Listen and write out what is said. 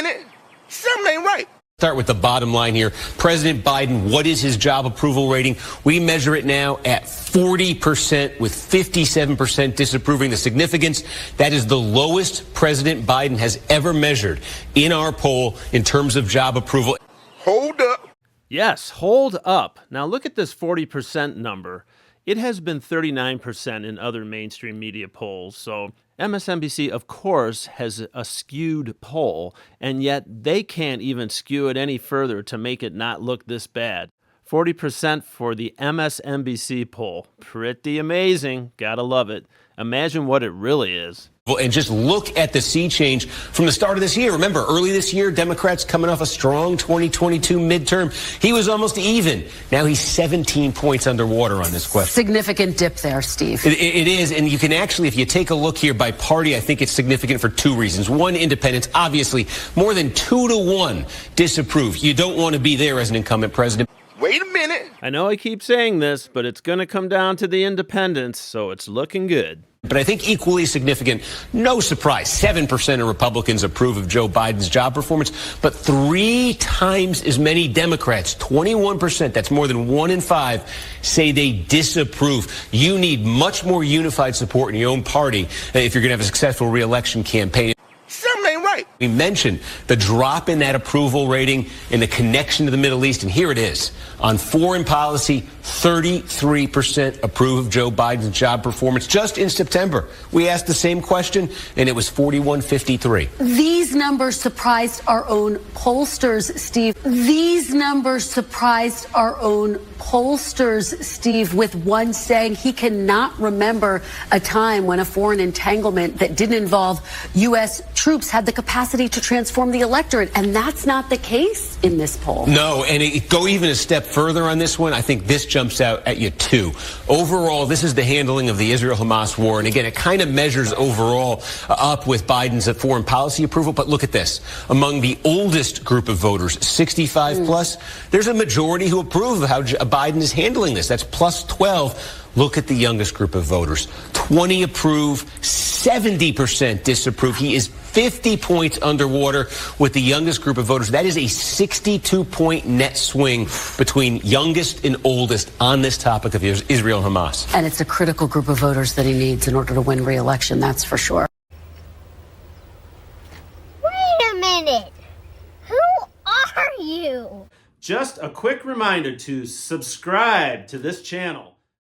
minute. Something ain't right. Start with the bottom line here. President Biden, what is his job approval rating? We measure it now at 40%, with 57% disapproving. The significance, that is the lowest President Biden has ever measured in our poll in terms of job approval. Hold up. Yes, hold up. Now look at this 40% number. It has been 39% in other mainstream media polls. So MSNBC, of course, has a skewed poll, and yet they can't even skew it any further to make it not look this bad. 40% for the MSNBC poll. Pretty amazing. Gotta love it. Imagine what it really is. And just look at the sea change from the start of this year. Remember, early this year, Democrats coming off a strong 2022 midterm. He was almost even. Now he's 17 points underwater on this question. Significant dip there, Steve. It is, and you can actually, if you take a look here by party, I think it's significant for two reasons. One, independents, obviously, more than 2-1 disapprove. You don't want to be there as an incumbent president. Wait a minute. I know I keep saying this, but it's going to come down to the independents, so it's looking good. But I think equally significant, no surprise, 7% of Republicans approve of Joe Biden's job performance, but 3 times as many Democrats, 21%, that's more than 1 in 5, say they disapprove. You need much more unified support in your own party if you're going to have a successful re-election campaign. Something ain't right. We mentioned the drop in that approval rating and the connection to the Middle East, and here it is. On foreign policy, 33% approve of Joe Biden's job performance. Just in September, we asked the same question, and it was 41-53. These numbers surprised our own pollsters, Steve. These numbers surprised our own pollsters, Steve, with one saying he cannot remember a time when a foreign entanglement that didn't involve U.S. troops had the capacity to transform the electorate. And that's not the case in this poll. No, and go even a step further on this one. I think this jumps out at you, too. Overall, this is the handling of the Israel-Hamas war. And again, it kind of measures overall up with Biden's foreign policy approval. But look at this. Among the oldest group of voters, 65 plus, there's a majority who approve of how Biden is handling this. That's plus 12. Look at the youngest group of voters. 20 approve, 70% disapprove. He is 50 points underwater with the youngest group of voters. That is a 62-point net swing between youngest and oldest on this topic of Israel and Hamas. And it's a critical group of voters that he needs in order to win re-election, that's for sure. Wait a minute. Who are you? Just a quick reminder to subscribe to this channel.